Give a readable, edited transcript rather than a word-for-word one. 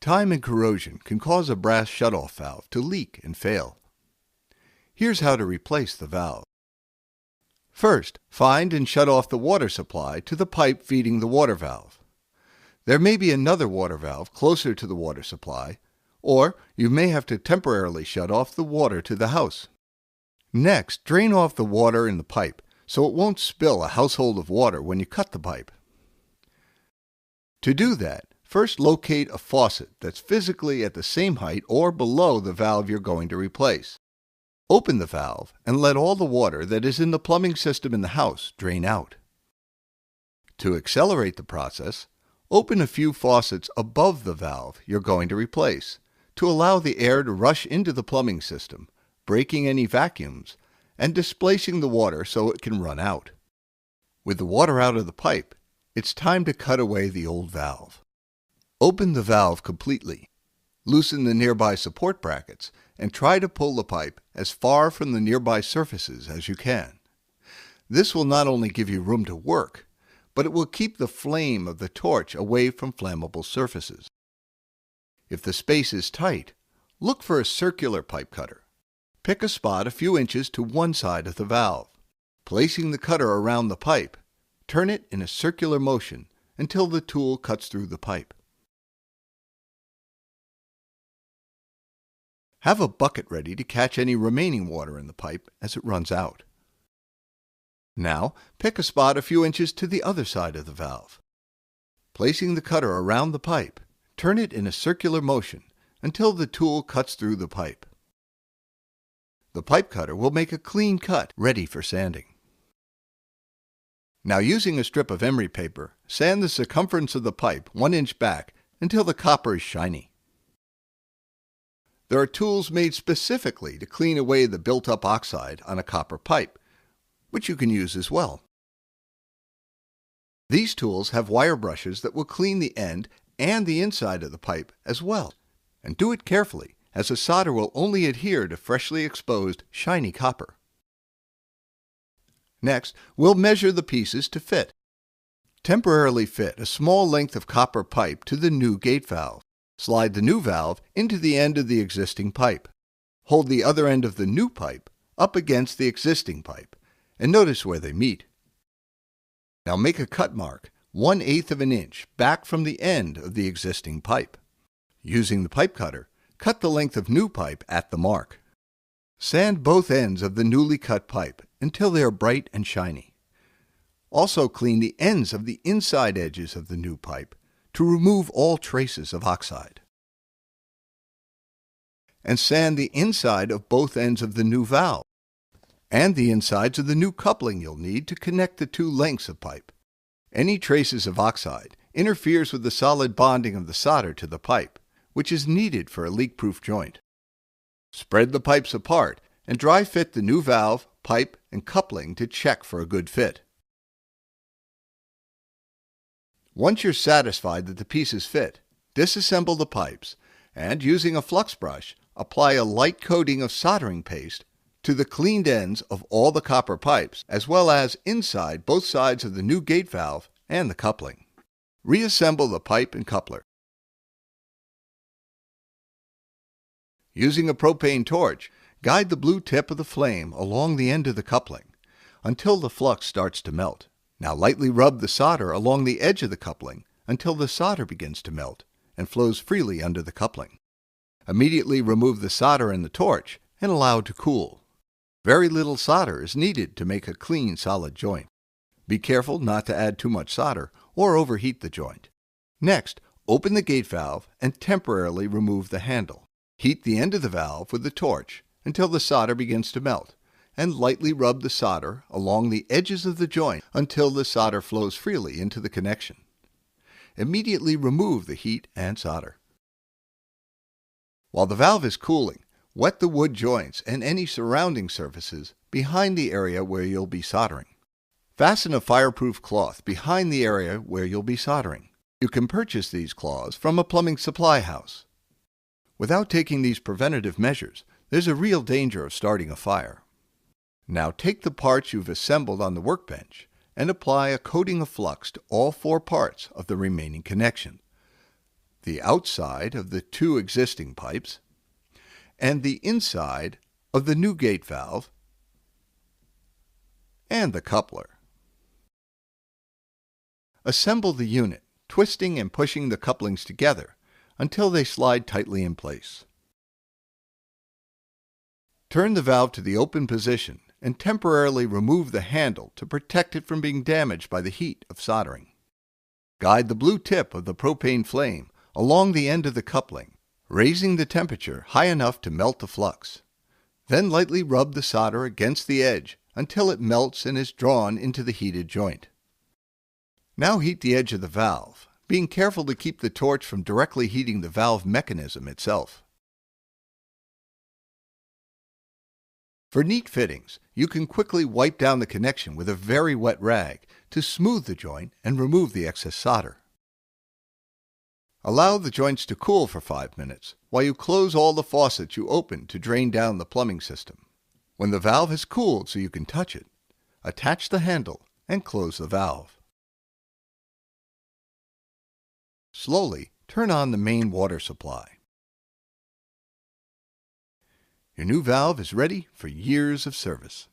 Time and corrosion can cause a brass shutoff valve to leak and fail. Here's how to replace the valve. First, find and shut off the water supply to the pipe feeding the water valve. There may be another water valve closer to the water supply, or you may have to temporarily shut off the water to the house. Next, drain off the water in the pipe so it won't spill a household of water when you cut the pipe. To do that, first locate a faucet that's physically at the same height or below the valve you're going to replace. Open the valve and let all the water that is in the plumbing system in the house drain out. To accelerate the process, open a few faucets above the valve you're going to replace to allow the air to rush into the plumbing system, breaking any vacuums and displacing the water so it can run out. With the water out of the pipe, it's time to cut away the old valve. Open the valve completely. Loosen the nearby support brackets and try to pull the pipe as far from the nearby surfaces as you can. This will not only give you room to work, but it will keep the flame of the torch away from flammable surfaces. If the space is tight, look for a circular pipe cutter. Pick a spot a few inches to one side of the valve. Placing the cutter around the pipe, turn it in a circular motion until the tool cuts through the pipe. Have a bucket ready to catch any remaining water in the pipe as it runs out. Now, pick a spot a few inches to the other side of the valve. Placing the cutter around the pipe, turn it in a circular motion until the tool cuts through the pipe. The pipe cutter will make a clean cut ready for sanding. Now, using a strip of emery paper, sand the circumference of the pipe 1 inch back until the copper is shiny. There are tools made specifically to clean away the built-up oxide on a copper pipe, which you can use as well. These tools have wire brushes that will clean the end and the inside of the pipe as well. And do it carefully, as the solder will only adhere to freshly exposed, shiny copper. Next, we'll measure the pieces to fit. Temporarily fit a small length of copper pipe to the new gate valve. Slide the new valve into the end of the existing pipe. Hold the other end of the new pipe up against the existing pipe, and notice where they meet. Now make a cut mark 1/8 of an inch back from the end of the existing pipe. Using the pipe cutter, cut the length of new pipe at the mark. Sand both ends of the newly cut pipe until they are bright and shiny. Also clean the ends of the inside edges of the new pipe to remove all traces of oxide. And sand the inside of both ends of the new valve, and the insides of the new coupling you'll need to connect the two lengths of pipe. Any traces of oxide interferes with the solid bonding of the solder to the pipe, which is needed for a leak-proof joint. Spread the pipes apart and dry fit the new valve, pipe, and coupling to check for a good fit. Once you're satisfied that the pieces fit, disassemble the pipes and, using a flux brush, apply a light coating of soldering paste to the cleaned ends of all the copper pipes, as well as inside both sides of the new gate valve and the coupling. Reassemble the pipe and coupler. Using a propane torch, guide the blue tip of the flame along the end of the coupling until the flux starts to melt. Now lightly rub the solder along the edge of the coupling until the solder begins to melt and flows freely under the coupling. Immediately remove the solder and the torch and allow it to cool. Very little solder is needed to make a clean, solid joint. Be careful not to add too much solder or overheat the joint. Next, open the gate valve and temporarily remove the handle. Heat the end of the valve with the torch until the solder begins to melt, and lightly rub the solder along the edges of the joint until the solder flows freely into the connection. Immediately remove the heat and solder. While the valve is cooling, wet the wood joints and any surrounding surfaces behind the area where you'll be soldering. Fasten a fireproof cloth behind the area where you'll be soldering. You can purchase these cloths from a plumbing supply house. Without taking these preventative measures, there's a real danger of starting a fire. Now take the parts you've assembled on the workbench and apply a coating of flux to all 4 parts of the remaining connection. the outside of the two existing pipes, and the inside of the new gate valve and the coupler. Assemble the unit, twisting and pushing the couplings together until they slide tightly in place. Turn the valve to the open position and temporarily remove the handle to protect it from being damaged by the heat of soldering. Guide the blue tip of the propane flame along the end of the coupling, raising the temperature high enough to melt the flux. Then lightly rub the solder against the edge until it melts and is drawn into the heated joint. Now heat the edge of the valve, being careful to keep the torch from directly heating the valve mechanism itself. For neat fittings, you can quickly wipe down the connection with a very wet rag to smooth the joint and remove the excess solder. Allow the joints to cool for 5 minutes while you close all the faucets you open to drain down the plumbing system. When the valve has cooled so you can touch it, attach the handle and close the valve. Slowly turn on the main water supply. Your new valve is ready for years of service.